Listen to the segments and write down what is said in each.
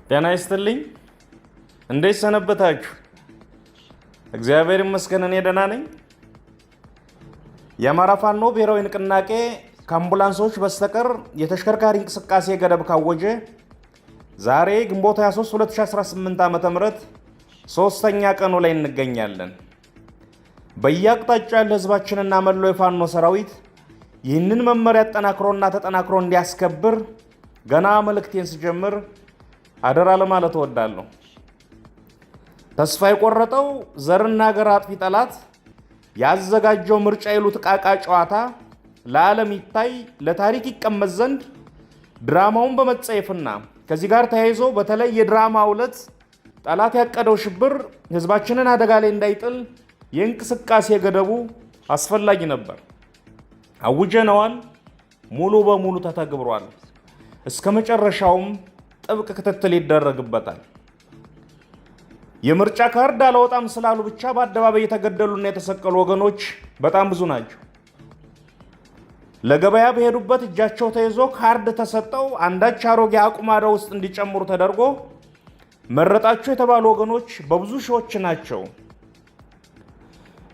ጤና ይስጥልኝ። እንዴት ሰነበታችሁ? እግዚአብሔር ይመስገን እኔ ደህና ነኝ። የአማራ ፋኖ ብሔራዊ ንቅናቄ ከአምቡላንሶች በስተቀር የተሽከርካሪ እንቅስቃሴ ገደብ ካወጀ ዛሬ ግንቦት 23 2018 ዓ.ም ሶስተኛ ቀኑ ላይ እንገኛለን። በየአቅጣጫው ያለ ህዝባችንና መላው የፋኖ ሰራዊት ይህንን መመሪያ አጠናክሮና ተጠናክሮ እንዲያስከብር ገና መልእክቴን ስጀምር አደራ ለማለት እወዳለሁ። ተስፋ የቆረጠው ዘርና ሀገር አጥፊ ጠላት ያዘጋጀው ምርጫ ይሉት ዕቃቃ ጨዋታ ለዓለም ይታይ ለታሪክ ይቀመጥ ዘንድ ድራማውን በመጸየፍና ከዚህ ጋር ተያይዞ በተለይ የድራማው ዕለት ጠላት ያቀደው ሽብር ህዝባችንን አደጋ ላይ እንዳይጥል የእንቅስቃሴ ገደቡ አስፈላጊ ነበር። አውጀነዋል። ሙሉ በሙሉ ተተግብሯል። እስከ መጨረሻውም ጥብቅ ክትትል ይደረግበታል። የምርጫ ካርድ አላወጣም ስላሉ ብቻ በአደባባይ የተገደሉና የተሰቀሉ ወገኖች በጣም ብዙ ናቸው። ለገበያ በሄዱበት እጃቸው ተይዞ ካርድ ተሰጠው አንዳች አሮጌ አቁማዳ ውስጥ እንዲጨምሩ ተደርጎ መረጣቸው የተባሉ ወገኖች በብዙ ሺዎች ናቸው።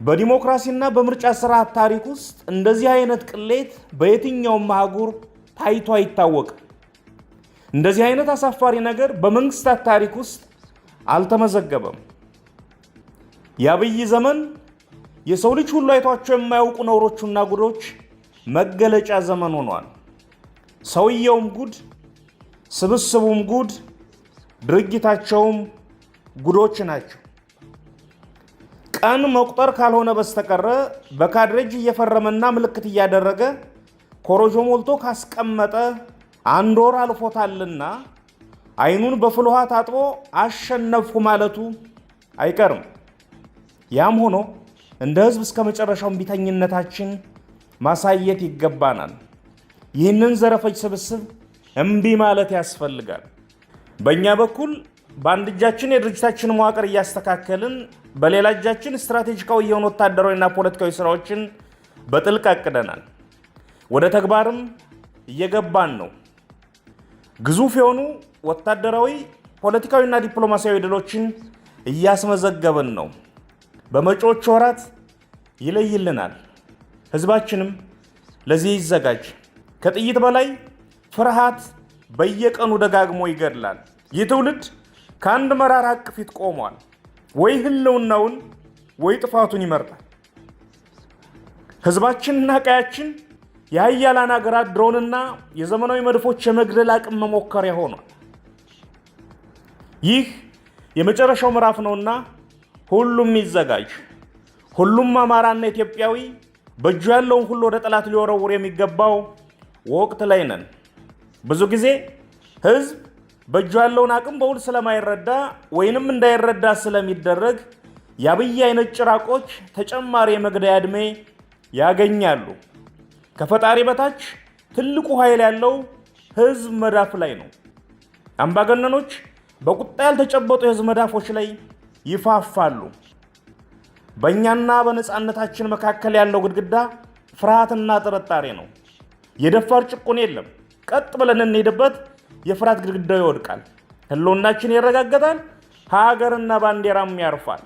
በዲሞክራሲና በምርጫ ስርዓት ታሪክ ውስጥ እንደዚህ አይነት ቅሌት በየትኛውም አህጉር ታይቶ አይታወቅም። እንደዚህ አይነት አሳፋሪ ነገር በመንግስታት ታሪክ ውስጥ አልተመዘገበም። የአብይ ዘመን የሰው ልጅ ሁሉ አይቷቸው የማያውቁ ነውሮቹና ጉዶች መገለጫ ዘመን ሆኗል። ሰውየውም ጉድ፣ ስብስቡም ጉድ፣ ድርጊታቸውም ጉዶች ናቸው። ቀን መቁጠር ካልሆነ በስተቀረ በካድሬጅ እየፈረመና ምልክት እያደረገ ኮሮጆ ሞልቶ ካስቀመጠ አንድ ወር አልፎታልና አይኑን በፍል ውሃ ታጥቦ አሸነፍኩ ማለቱ አይቀርም። ያም ሆኖ እንደ ህዝብ እስከ መጨረሻው እምቢተኝነታችን ማሳየት ይገባናል። ይህንን ዘረፈጅ ስብስብ እምቢ ማለት ያስፈልጋል። በእኛ በኩል በአንድ እጃችን የድርጅታችን መዋቅር እያስተካከልን በሌላ እጃችን ስትራቴጂካዊ የሆኑ ወታደራዊና ፖለቲካዊ ስራዎችን በጥልቅ አቅደናል። ወደ ተግባርም እየገባን ነው። ግዙፍ የሆኑ ወታደራዊ፣ ፖለቲካዊና ዲፕሎማሲያዊ ድሎችን እያስመዘገብን ነው። በመጪዎቹ ወራት ይለይልናል። ህዝባችንም ለዚህ ይዘጋጅ። ከጥይት በላይ ፍርሃት በየቀኑ ደጋግሞ ይገድላል። ይህ ትውልድ ከአንድ መራራ ሐቅ ፊት ቆሟል። ወይ ህልውናውን ወይ ጥፋቱን ይመርጣል። ህዝባችንና ቀያችን የሀያላን ሀገራት ድሮንና የዘመናዊ መድፎች የመግደል አቅም መሞከሪያ ሆኗል። ይህ የመጨረሻው ምዕራፍ ነውና ሁሉም ይዘጋጅ። ሁሉም አማራና ኢትዮጵያዊ በእጁ ያለውን ሁሉ ወደ ጠላት ሊወረውር የሚገባው ወቅት ላይ ነን። ብዙ ጊዜ ህዝብ በእጁ ያለውን አቅም በውል ስለማይረዳ ወይንም እንዳይረዳ ስለሚደረግ የአብይ አይነት ጭራቆች ተጨማሪ የመግደያ ዕድሜ ያገኛሉ። ከፈጣሪ በታች ትልቁ ኃይል ያለው ህዝብ መዳፍ ላይ ነው። አምባገነኖች በቁጣ ያልተጨበጡ የህዝብ መዳፎች ላይ ይፋፋሉ። በእኛና በነፃነታችን መካከል ያለው ግድግዳ ፍርሃትና ጥርጣሬ ነው። የደፋር ጭቁን የለም። ቀጥ ብለን እንሄድበት፣ የፍርሃት ግድግዳው ይወድቃል። ህልውናችን ይረጋገጣል። ሀገርና ባንዲራም ያርፋል።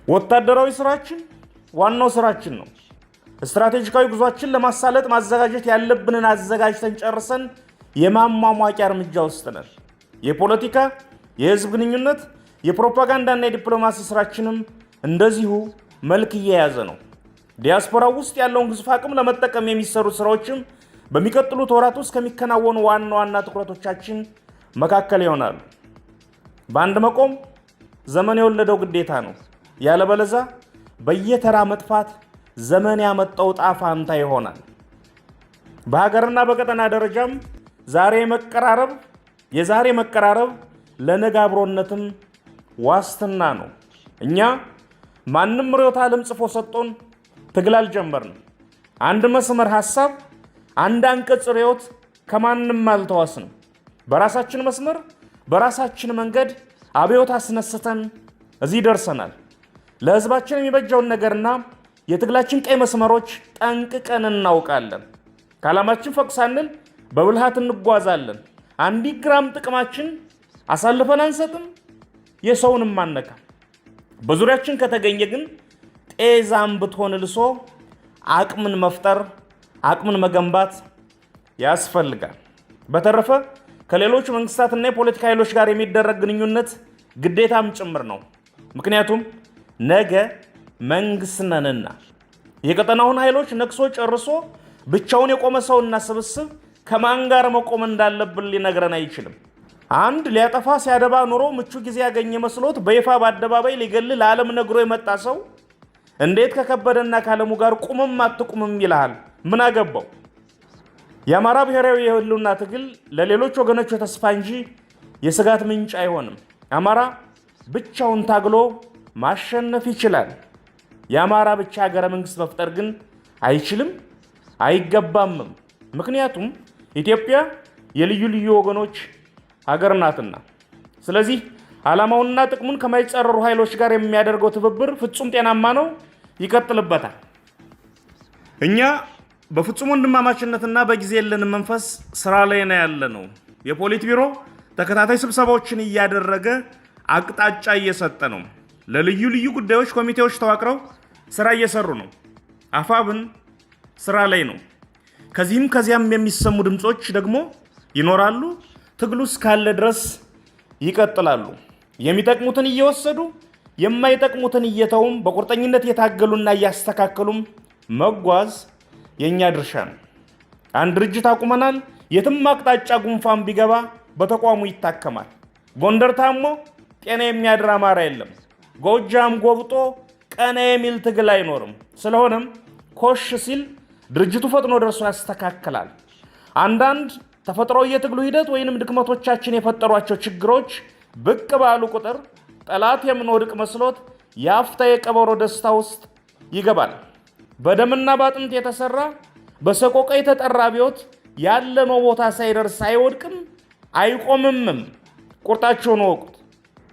ወታደራዊ ስራችን ዋናው ስራችን ነው። ስትራቴጂካዊ ጉዟችን ለማሳለጥ ማዘጋጀት ያለብንን አዘጋጅተን ጨርሰን የማሟሟቂያ እርምጃ ውስጥ ነን። የፖለቲካ፣ የህዝብ ግንኙነት፣ የፕሮፓጋንዳና የዲፕሎማሲ ስራችንም እንደዚሁ መልክ እየያዘ ነው። ዲያስፖራው ውስጥ ያለውን ግዙፍ አቅም ለመጠቀም የሚሰሩ ስራዎችም በሚቀጥሉት ወራት ውስጥ ከሚከናወኑ ዋና ዋና ትኩረቶቻችን መካከል ይሆናሉ። በአንድ መቆም ዘመን የወለደው ግዴታ ነው። ያለበለዛ በየተራ መጥፋት ዘመን ያመጣው ዕጣ ፈንታ ይሆናል። በሀገርና በቀጠና ደረጃም የዛሬ መቀራረብ ለነገ አብሮነትም ዋስትና ነው። እኛ ማንም ርዕዮተ ዓለም ጽፎ ሰጥቶን ትግል አልጀመርንም። አንድ መስመር ሐሳብ፣ አንድ አንቀጽ ርዕዮት ከማንም አልተዋስንም። በራሳችን መስመር በራሳችን መንገድ አብዮት አስነስተን እዚህ ደርሰናል። ለህዝባችን የሚበጀውን ነገርና የትግላችን ቀይ መስመሮች ጠንቅቀን እናውቃለን። ከዓላማችን ፈቅ ሳንል በብልሃት እንጓዛለን። አንዲት ግራም ጥቅማችን አሳልፈን አንሰጥም፣ የሰውንም አንነካም። በዙሪያችን ከተገኘ ግን ጤዛም ብትሆን ልሶ አቅምን መፍጠር፣ አቅምን መገንባት ያስፈልጋል። በተረፈ ከሌሎች መንግስታትና የፖለቲካ ኃይሎች ጋር የሚደረግ ግንኙነት ግዴታም ጭምር ነው። ምክንያቱም ነገ መንግስት ነንና የቀጠናውን ኃይሎች ነክሶ ጨርሶ ብቻውን የቆመ ሰውና ስብስብ ከማን ጋር መቆም እንዳለብን ሊነግረን አይችልም። አንድ ሊያጠፋ ሲያደባ ኑሮ ምቹ ጊዜ ያገኘ መስሎት በይፋ በአደባባይ ሊገል ለዓለም ነግሮ የመጣ ሰው እንዴት ከከበደና ካለሙ ጋር ቁምም አትቁምም ይልሃል? ምን አገባው? የአማራ ብሔራዊ የህልውና ትግል ለሌሎች ወገኖች ተስፋ እንጂ የስጋት ምንጭ አይሆንም። አማራ ብቻውን ታግሎ ማሸነፍ ይችላል። የአማራ ብቻ ሀገረ መንግስት መፍጠር ግን አይችልም፣ አይገባምም። ምክንያቱም ኢትዮጵያ የልዩ ልዩ ወገኖች ሀገር ናትና። ስለዚህ ዓላማውንና ጥቅሙን ከማይጻረሩ ኃይሎች ጋር የሚያደርገው ትብብር ፍጹም ጤናማ ነው፣ ይቀጥልበታል። እኛ በፍጹም ወንድማማችነትና በጊዜ የለንም መንፈስ ስራ ላይ ነው ያለነው። የፖሊት ቢሮ ተከታታይ ስብሰባዎችን እያደረገ አቅጣጫ እየሰጠ ነው። ለልዩ ልዩ ጉዳዮች ኮሚቴዎች ተዋቅረው ስራ እየሰሩ ነው። አፋብን ስራ ላይ ነው። ከዚህም ከዚያም የሚሰሙ ድምጾች ደግሞ ይኖራሉ። ትግሉ እስካለ ድረስ ይቀጥላሉ። የሚጠቅሙትን እየወሰዱ የማይጠቅሙትን እየተውም በቁርጠኝነት እየታገሉና እያስተካከሉም መጓዝ የኛ ድርሻ ነው። አንድ ድርጅት አቁመናል። የትም አቅጣጫ ጉንፋን ቢገባ በተቋሙ ይታከማል። ጎንደር ታሞ ጤና የሚያድር አማራ የለም። ጎጃም ጎብጦ ቀና የሚል ትግል አይኖርም። ስለሆነም ኮሽ ሲል ድርጅቱ ፈጥኖ ደርሶ ያስተካክላል። አንዳንድ ተፈጥሯዊ የትግሉ ሂደት ወይንም ድክመቶቻችን የፈጠሯቸው ችግሮች ብቅ ባሉ ቁጥር ጠላት የምንወድቅ መስሎት የአፍታ የቀበሮ ደስታ ውስጥ ይገባል። በደምና ባጥንት የተሰራ በሰቆቃ የተጠራ አብዮት ያለነው ቦታ ሳይደርስ አይወድቅም፣ አይቆምምም። ቁርጣቸውን ወቁት።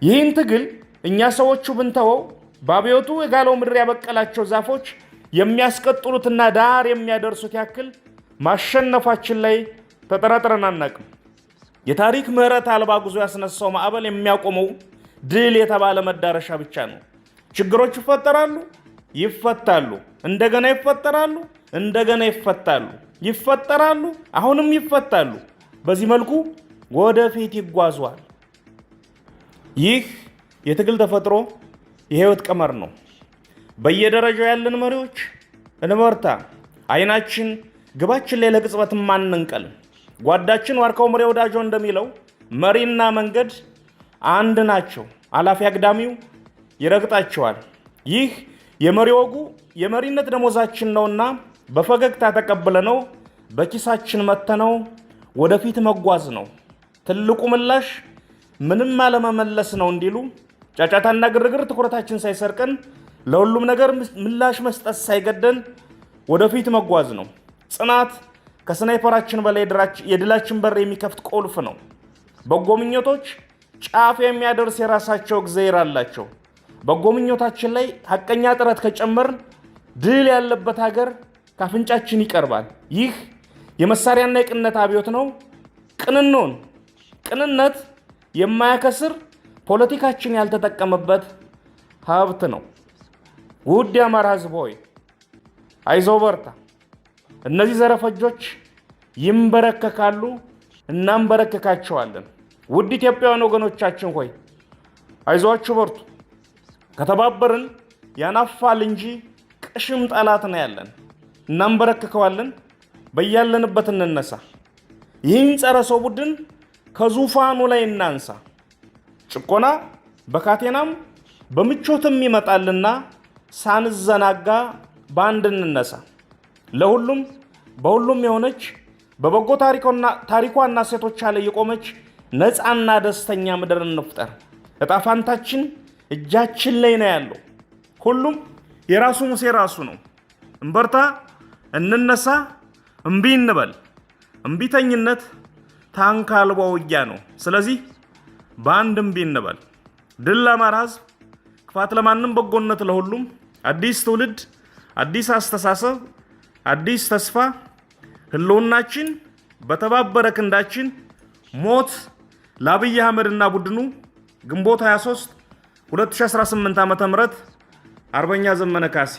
ይህን ትግል እኛ ሰዎቹ ብንተወው በአብዮቱ የጋለው ምድር ያበቀላቸው ዛፎች የሚያስቀጥሉትና ዳር የሚያደርሱት ያክል ማሸነፋችን ላይ ተጠራጥረን አናቅም። የታሪክ ምህረት አልባ ጉዞ ያስነሳው ማዕበል የሚያቆመው ድል የተባለ መዳረሻ ብቻ ነው። ችግሮች ይፈጠራሉ፣ ይፈታሉ፣ እንደገና ይፈጠራሉ፣ እንደገና ይፈታሉ፣ ይፈጠራሉ፣ አሁንም ይፈታሉ። በዚህ መልኩ ወደፊት ይጓዟል። ይህ የትግል ተፈጥሮ የህይወት ቀመር ነው። በየደረጃው ያለን መሪዎች እንበርታ። አይናችን ግባችን ላይ ለቅጽበት ማንንቀል። ጓዳችን ዋርካው ምሬ ወዳጆ እንደሚለው መሪና መንገድ አንድ ናቸው፣ አላፊ አግዳሚው ይረግጣቸዋል። ይህ የመሪ ወጉ የመሪነት ደሞዛችን ነውና በፈገግታ ተቀብለነው በኪሳችን መተነው ወደፊት መጓዝ ነው። ትልቁ ምላሽ ምንም አለመመለስ ነው እንዲሉ ጫጫታና ግርግር ትኩረታችን ሳይሰርቀን ለሁሉም ነገር ምላሽ መስጠት ሳይገደን ወደፊት መጓዝ ነው። ጽናት ከስናይፐራችን በላይ የድላችን በር የሚከፍት ቁልፍ ነው። በጎ ምኞቶች ጫፍ የሚያደርስ የራሳቸው እግዚአብሔር አላቸው። በጎ ምኞታችን ላይ ሐቀኛ ጥረት ከጨመርን ድል ያለበት ሀገር ካፍንጫችን ይቀርባል። ይህ የመሳሪያና የቅንነት አብዮት ነው። ቅንኖን ቅንነት የማያከስር ፖለቲካችን ያልተጠቀመበት ሀብት ነው። ውድ የአማራ ሕዝብ ሆይ አይዞህ በርታ። እነዚህ ዘረፈጆች ይንበረከካሉ፣ እናንበረከካቸዋለን። ውድ ኢትዮጵያውያን ወገኖቻችን ሆይ አይዟችሁ በርቱ። ከተባበርን ያናፋል እንጂ ቅሽም ጠላት ነው ያለን። እናንበረከከዋለን። በያለንበት እንነሳ። ይህን ጸረ ሰው ቡድን ከዙፋኑ ላይ እናንሳ። ጭቆና በካቴናም በምቾትም ይመጣልና ሳንዘናጋ በአንድ እንነሳ። ለሁሉም በሁሉም የሆነች በበጎ ታሪኳና ሴቶቿ ላይ የቆመች ነፃና ደስተኛ ምድር እንፍጠር። ዕጣ ፈንታችን እጃችን ላይ ነው ያለው። ሁሉም የራሱ ሙሴ ራሱ ነው። እንበርታ፣ እንነሳ፣ እምቢ እንበል። እምቢተኝነት ታንክ አልባ ውጊያ ነው። ስለዚህ በአንድ እምቢ እንበል። ድል ለአማራ ሕዝብ፣ ክፋት ለማንም፣ በጎነት ለሁሉም። አዲስ ትውልድ፣ አዲስ አስተሳሰብ፣ አዲስ ተስፋ። ህልውናችን በተባበረ ክንዳችን ሞት ለአብይ አህመድና ቡድኑ። ግንቦት 23 2018 ዓ.ም አርበኛ ዘመነ ካሴ